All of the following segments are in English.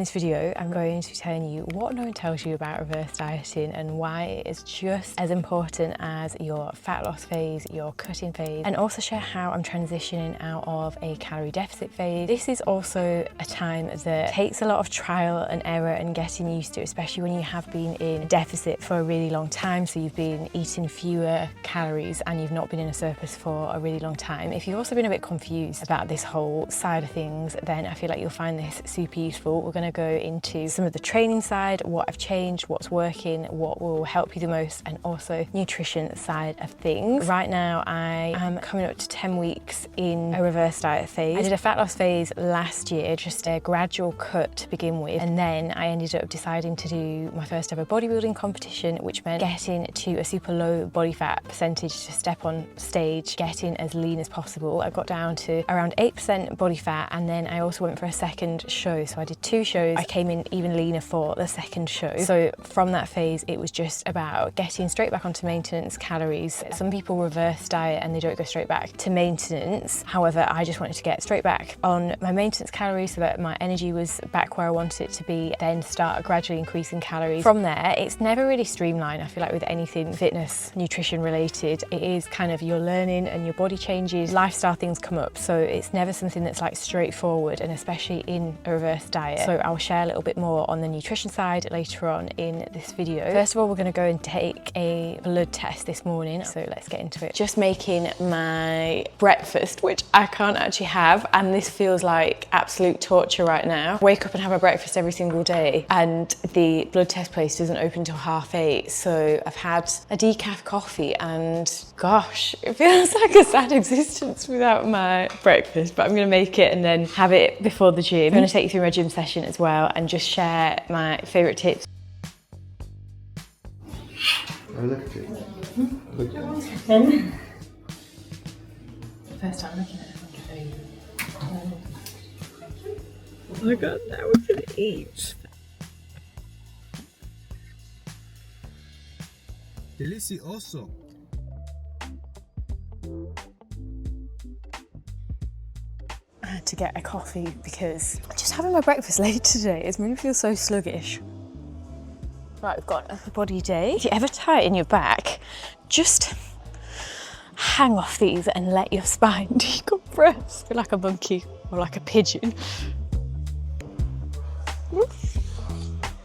this video, I'm going to be telling you what no one tells you about reverse dieting and why it's just as important as your fat loss phase, your cutting phase, and also share how I'm transitioning out of a calorie deficit phase. This is also a time that takes a lot of trial and error and getting used to, especially when you have been in deficit for a really long time. So you've been eating fewer calories and you've not been in a surplus for a really long time. If you've also been a bit confused about this whole side of things, then I feel like you'll find this super useful. We're going to go into some of the training side, what I've changed, what's working, what will help you the most, and also nutrition side of things. Right now I am coming up to 10 weeks in a reverse diet phase. I did a fat loss phase last year, just a gradual cut to begin with, and then I ended up deciding to do my first ever bodybuilding competition, which meant getting to a super low body fat percentage to step on stage, getting as lean as possible. I got down to around 8% body fat, and then I also went for a second show. So I did 2 shows. I came in even leaner for the second show. So from that phase, it was just about getting straight back onto maintenance calories. Some people reverse diet and they don't go straight back to maintenance. However, I just wanted to get straight back on my maintenance calories so that my energy was back where I wanted it to be, then start gradually increasing calories. From there, it's never really streamlined. I feel like with anything fitness, nutrition related, it is kind of you're learning and your body changes, lifestyle things come up. So it's never something that's like straightforward, and especially in a reverse diet. So I'll share a little bit more on the nutrition side later on in this video. First of all, we're going to go and take a blood test this morning. So let's get into it. Just making my breakfast, which I can't actually have, and this feels like absolute torture right now. Wake up and have my breakfast every single day, and the blood test place doesn't open until 8:30. So I've had a decaf coffee, and gosh, it feels like a sad existence without my breakfast, but I'm going to make it and then have it before the gym. I'm going to take you through my gym session as well and just share my favourite tips. Oh, look at it. Look at it. First time looking at it, oh my god, now we can eat. Delicioso. I had to get a coffee because just having my breakfast late today has made me feel so sluggish. Right, we've got a body day. If you ever tighten your back, just hang off these and let your spine decompress. Feel like a monkey or like a pigeon.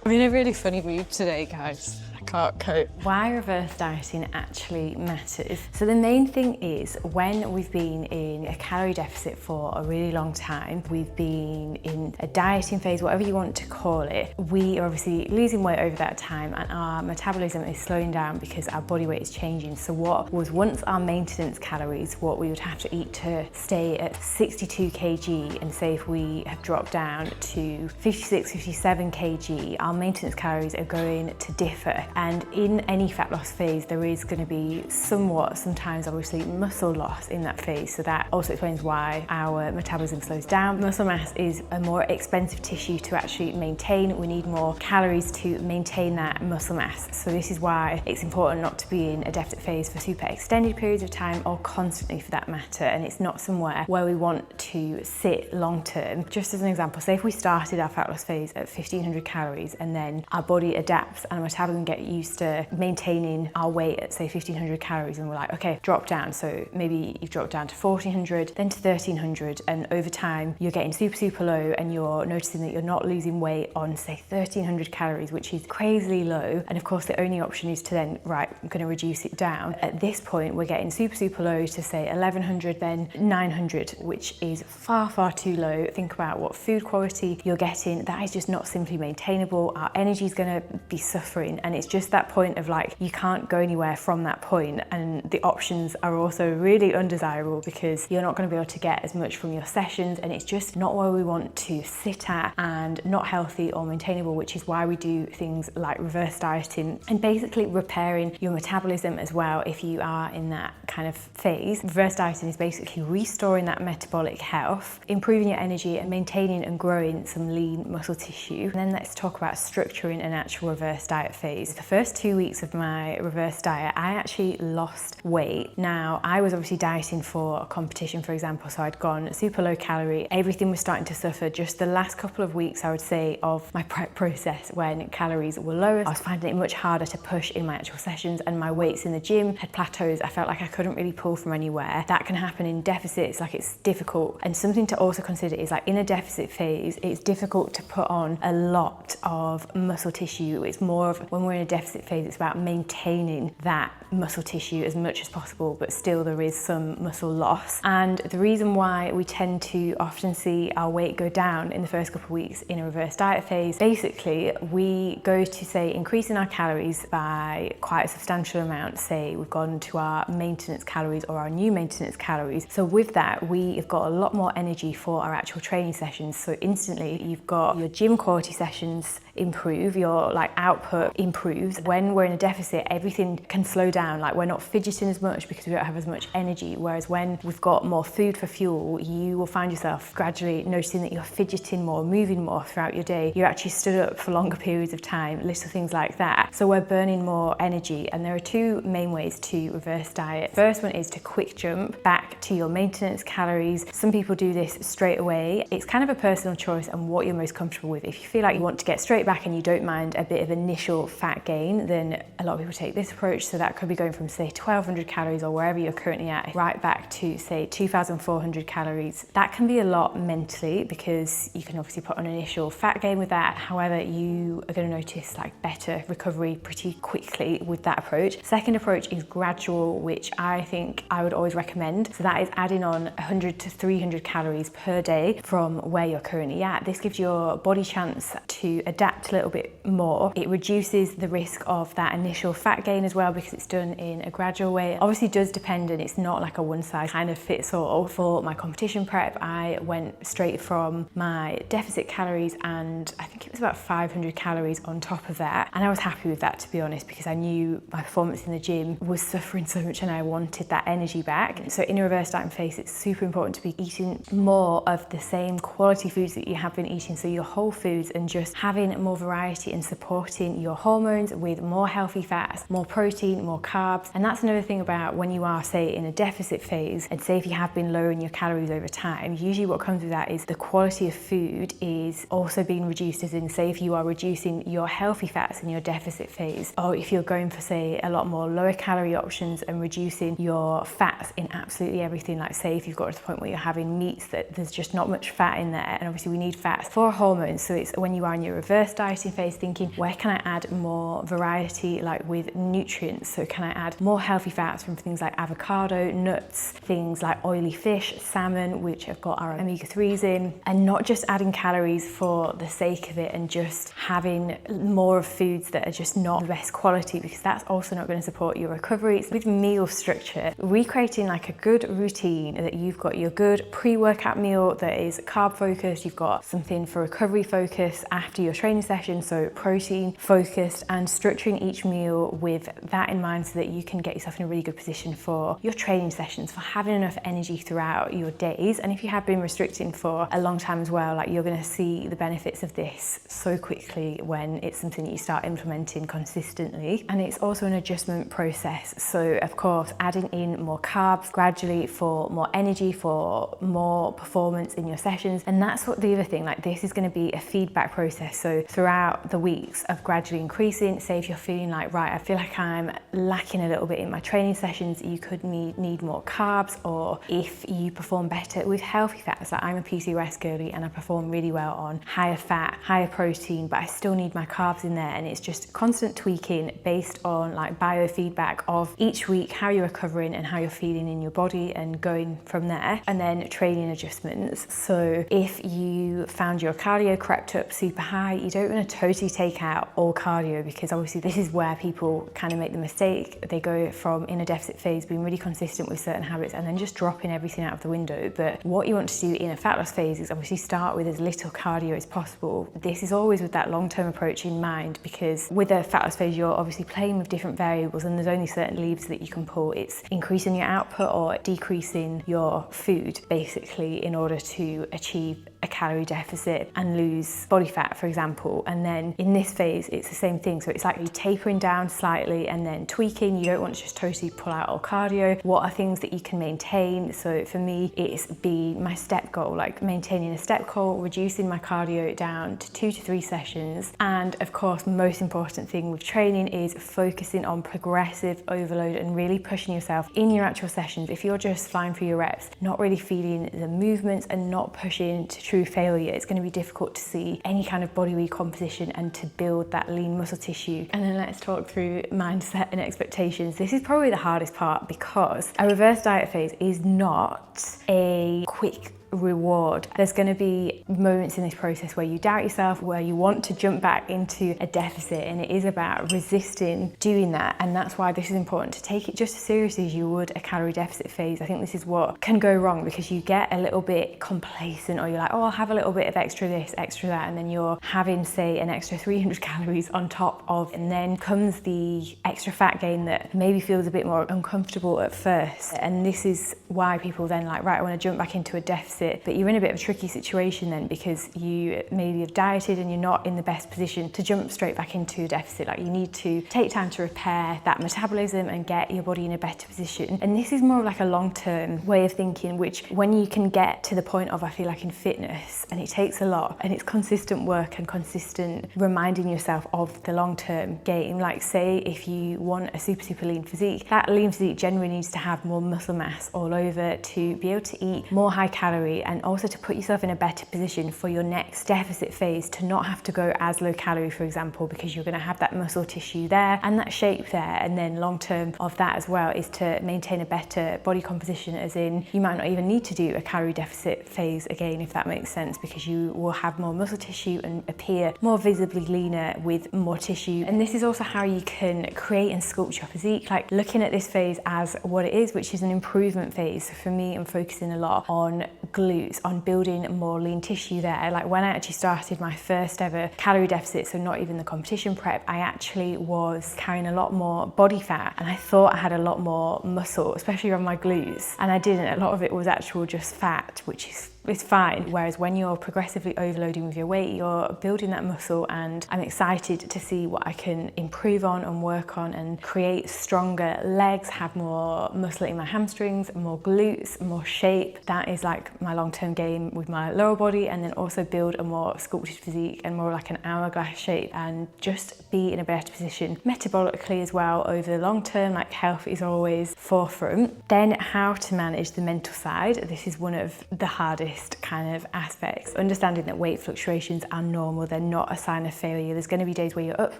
I'm in a really funny mood today, guys. I can't cope. Why reverse dieting actually matters. So the main thing is when we've been in a calorie deficit for a really long time, we've been in a dieting phase, whatever you want to call it, we are obviously losing weight over that time and our metabolism is slowing down because our body weight is changing. So what was once our maintenance calories, what we would have to eat to stay at 62 kg, and say if we have dropped down to 56, 57 kg, our maintenance calories are going to differ. And in any fat loss phase, there is going to be sometimes obviously muscle loss in that phase. So that also explains why our metabolism slows down. Muscle mass is a more expensive tissue to actually maintain. We need more calories to maintain that muscle mass. So this is why it's important not to be in a deficit phase for super extended periods of time, or constantly for that matter. And it's not somewhere where we want to sit long term. Just as an example, say if we started our fat loss phase at 1500 calories and then our body adapts and our metabolism get used to maintaining our weight at say 1500 calories, and we're like, okay, drop down. So maybe you've dropped down to 1400, then to 1300, and over time you're getting super low and you're noticing that you're not losing weight on say 1300 calories, which is crazily low. And of course the only option is to then, right, I'm going to reduce it down. At this point we're getting super low to say 1100, then 900, which is far too low. Think about what food quality you're getting. That is just not simply maintainable. Our energy is going to be suffering, and it's just that point of like, you can't go anywhere from that point, and the options are also really undesirable because you're not going to be able to get as much from your sessions, and it's just not where we want to sit at, and not healthy or maintainable, which is why we do things like reverse dieting and basically repairing your metabolism as well. If you are in that kind of phase, reverse dieting is basically restoring that metabolic health, improving your energy, and maintaining and growing some lean muscle tissue. And then let's talk about structuring an actual reverse diet phase. The first 2 weeks of my reverse diet, I actually lost weight. Now, I was obviously dieting for a competition, for example, so I'd gone super low calorie. Everything was starting to suffer. Just the last couple of weeks, I would say, of my prep process when calories were lowest, I was finding it much harder to push in my actual sessions, and my weights in the gym had plateaus. I felt like I couldn't really pull from anywhere. That can happen in deficits, like it's difficult. And something to also consider is like in a deficit phase, it's difficult to put on a lot of muscle tissue. It's more of, when we're in a deficit phase, it's about maintaining that muscle tissue as much as possible, but still there is some muscle loss. And the reason why we tend to often see our weight go down in the first couple of weeks in a reverse diet phase, basically we go to, say, increasing our calories by quite a substantial amount. Say we've gone to our maintenance calories or our new maintenance calories. So with that, we have got a lot more energy for our actual training sessions. So instantly you've got your gym quality sessions improve, your like output improves. When we're in a deficit, everything can slow down. Like we're not fidgeting as much because we don't have as much energy. Whereas when we've got more food for fuel, you will find yourself gradually noticing that you're fidgeting more, moving more throughout your day. You're actually stood up for longer periods of time, little things like that. So we're burning more energy. And there are two main ways to reverse diet. First one is to quick jump back to your maintenance calories. Some people do this straight away. It's kind of a personal choice and what you're most comfortable with. If you feel like you want to get straight back and you don't mind a bit of initial fat gain, then a lot of people take this approach. So that could be going from, say, 1200 calories or wherever you're currently at, right back to, say, 2400 calories. That can be a lot mentally because you can obviously put on initial fat gain with that. However, you are going to notice like better recovery pretty quickly with that approach. Second approach is gradual, which I think I would always recommend. So that is adding on 100 to 300 calories per day from where you're currently at. This gives your body chance to adapt a little bit more. It reduces the risk of that initial fat gain as well because it's done in a gradual way. It obviously does depend, and it's not like a one size kind of fits all. For my competition prep, I went straight from my deficit calories, and I think it was about 500 calories on top of that. And I was happy with that, to be honest, because I knew my performance in the gym was suffering so much and I wanted that energy back. So in a reverse dieting phase, it's super important to be eating more of the same quality foods that you have been eating. So your whole foods, and just having more variety and supporting your hormones with more healthy fats, more protein, more carbs. And that's another thing about when you are, say, in a deficit phase, and say if you have been lowering your calories over time, usually what comes with that is the quality of food is also being reduced, as in, say, if you are reducing your healthy fats in your deficit phase, or if you're going for, say, a lot more lower calorie options and reducing your fats in absolutely everything, like say if you've got to the point where you're having meats that there's just not much fat in there, and obviously we need fats for hormones. So it's when you are in your reverse dieting phase, thinking, where can I add more variety, like with nutrients? So can I add more healthy fats from things like avocado, nuts, things like oily fish, salmon, which have got our omega-3s in, and not just adding calories for the sake of it and just having more of foods that are just not the best quality, because that's also not going to support your recovery. It's with meal structure, recreating like a good routine that you've got your good pre-workout meal that is carb focused, you've got something for recovery focus after your training session, so protein focused, and structuring each meal with that in mind so that you can get yourself in a really good position for your training sessions, for having enough energy throughout your days. And if you have been restricting for a long time as well, like you're going to see the benefits of this so quickly when it's something that you start implementing consistently. And it's also an adjustment process. So of course, adding in more carbs gradually for more energy, for more performance in your sessions. And that's what the other thing, like this is going to be a feedback process. So throughout the weeks of gradually increasing, say if you're feeling like, right, I feel like I'm lacking a little bit in my training sessions, you could need more carbs. Or if you perform better with healthy fats, like I'm a PCOS girly and I perform really well on higher fat, higher protein, but I still need my carbs in there. And it's just constant tweaking based on like biofeedback of each week, how you're recovering and how you're feeling in your body, and going from there. And then training adjustments. So if you found your cardio crept up super high, you don't want to totally take out all cardio, because obviously this is where people kind of make the mistake. They go from in a deficit phase being really consistent with certain habits and then just dropping everything out of the window. But what you want to do in a fat loss phase is obviously start with as little cardio as possible. This is always with that long-term approach in mind, because with a fat loss phase, you're obviously playing with different variables and there's only certain levers that you can pull. It's increasing your output or decreasing your food, basically, in order to achieve a calorie deficit and lose body fat, for example. And then in this phase, it's the same thing. So it's like you tapering down slightly and then tweaking. You don't want to just totally pull out all cardio. What are things that you can maintain? So for me, it's my step goal, like maintaining a step goal, reducing my cardio down to 2 to 3 sessions. And of course, most important thing with training is focusing on progressive overload and really pushing yourself in your actual sessions. If you're just flying through your reps, not really feeling the movements and not pushing to true failure, it's going to be difficult to see any kind of body recomposition and to build that lean muscle tissue. And then let's talk through mindset and expectations. This is probably the hardest part because a reverse diet phase is not a quick reward. There's going to be moments in this process where you doubt yourself, where you want to jump back into a deficit, and it is about resisting doing that. And that's why this is important, to take it just as seriously as you would a calorie deficit phase. I think this is what can go wrong, because you get a little bit complacent, or you're like, oh, I'll have a little bit of extra this, extra that, and then you're having, say, an extra 300 calories on top of, and then comes the extra fat gain that maybe feels a bit more uncomfortable at first. And this is why people then like, right, I want to jump back into a deficit. But you're in a bit of a tricky situation then, because you maybe have dieted and you're not in the best position to jump straight back into a deficit. Like, you need to take time to repair that metabolism and get your body in a better position. And this is more like a long-term way of thinking, which when you can get to the point of, I feel like in fitness, and it takes a lot, and it's consistent work and consistent reminding yourself of the long-term game. Like, say if you want a super lean physique, that lean physique generally needs to have more muscle mass all over to be able to eat more high calorie, and also to put yourself in a better position for your next deficit phase, to not have to go as low calorie, for example, because you're going to have that muscle tissue there and that shape there. And then long term of that as well is to maintain a better body composition, as in you might not even need to do a calorie deficit phase again, if that makes sense, because you will have more muscle tissue and appear more visibly leaner with more tissue. And this is also how you can create and sculpt your physique, like looking at this phase as what it is, which is an improvement phase. So for me, I'm focusing a lot on glutes, on building more lean tissue there. Like, when I actually started my first ever calorie deficit, so not even the competition prep, I actually was carrying a lot more body fat, and I thought I had a lot more muscle, especially around my glutes, and I didn't. A lot of it was actual just fat, which is it's fine. Whereas when you're progressively overloading with your weight, you're building that muscle, and I'm excited to see what I can improve on and work on and create stronger legs, have more muscle in my hamstrings, more glutes, more shape. That is like my long-term game with my lower body, and then also build a more sculpted physique and more like an hourglass shape, and just be in a better position metabolically as well over the long term. Like, health is always forefront. Then how to manage the mental side. This is one of the hardest kind of aspects. Understanding that weight fluctuations are normal, they're not a sign of failure. There's going to be days where you're up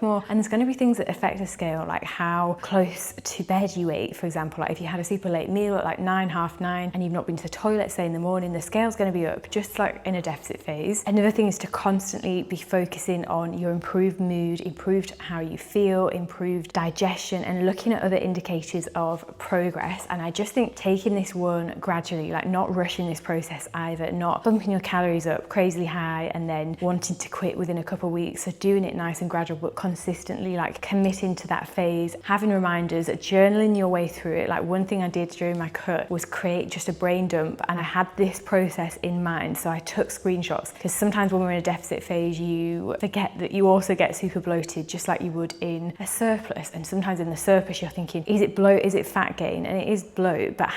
more, and there's going to be things that affect the scale, like how close to bed you ate, for example. Like, if you had a super late meal at like 9, half 9, and you've not been to the toilet, say in the morning, the scale's going to be up, just like in a deficit phase. Another thing is to constantly be focusing on your improved mood, improved how you feel, improved digestion, and looking at other indicators of progress. And I just think taking this one gradually, like not rushing this process either, not bumping your calories up crazily high and then wanting to quit within a couple of weeks. So doing it nice and gradual, but consistently, like committing to that phase, having reminders, journaling your way through it. Like, one thing I did during my cut was create just a brain dump, and I had this process in mind. So I took screenshots, because sometimes when we're in a deficit phase, you forget that you also get super bloated, just like you would in a surplus. And sometimes in the surplus, you're thinking, is it bloat? Is it fat gain? And it is bloat, but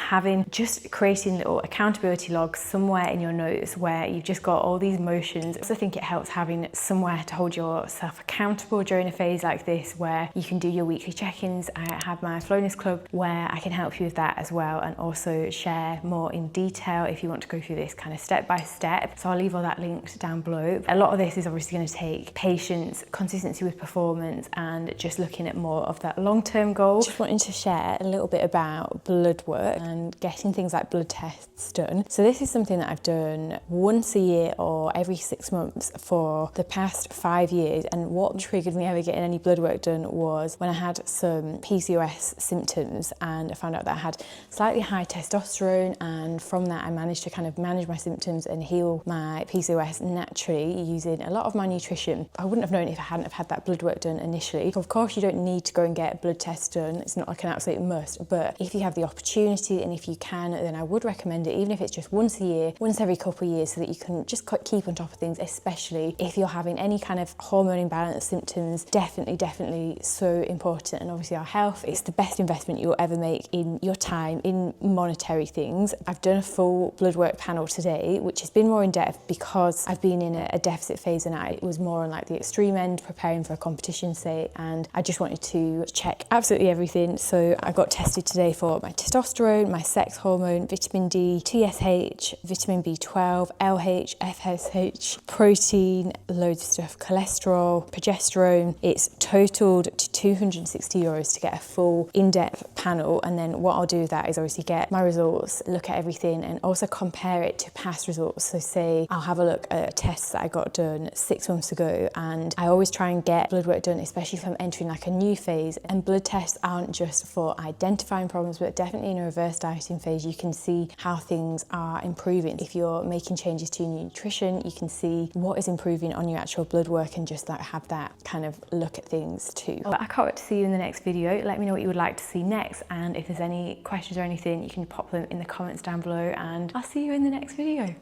creating little accountability logs somewhere in your notes where you've just got all these motions. I also think it helps having somewhere to hold yourself accountable during a phase like this, where you can do your weekly check-ins. I have my Flowness Club where I can help you with that as well, and also share more in detail if you want to go through this kind of step by step. So I'll leave all that linked down below. A lot of this is obviously going to take patience, consistency with performance, and just looking at more of that long-term goal. Just wanting to share a little bit about blood work and getting things like blood tests done. So this is something that I've done once a year or every 6 months for the past 5 years. And what triggered me ever getting any blood work done was when I had some PCOS symptoms, and I found out that I had slightly high testosterone, and from that I managed to kind of manage my symptoms and heal my PCOS naturally using a lot of my nutrition. I wouldn't have known if I hadn't have had that blood work done initially. So of course you don't need to go and get blood tests done, it's not like an absolute must, but if you have the opportunity and if you can, then I would recommend it, even if it's just once a year once every couple of years so that you can just keep on top of things, especially if you're having any kind of hormone imbalance symptoms. Definitely so important. And obviously our health, it's the best investment you'll ever make in your time, in monetary things. I've done a full blood work panel today, which has been more in depth because I've been in a deficit phase, and it was more on like the extreme end, preparing for a competition, say, and I just wanted to check absolutely everything. So I got tested today for my testosterone, my sex hormone, vitamin D, TSH, vitamin B12, LH, FSH, protein, loads of stuff, cholesterol, progesterone. It's totaled to €260 to get a full in-depth panel. And then what I'll do with that is obviously get my results, look at everything, and also compare it to past results. So say I'll have a look at tests that I got done 6 months ago, and I always try and get blood work done, especially if I'm entering like a new phase. And blood tests aren't just for identifying problems, but definitely in a reverse dieting phase, you can see how things are improving. If you're making changes to your nutrition, you can see what is improving on your actual blood work, and just like have that kind of look at things too. But I can't wait to see you in the next video. Let me know what you would like to see next, and if there's any questions or anything, you can pop them in the comments down below, and I'll see you in the next video.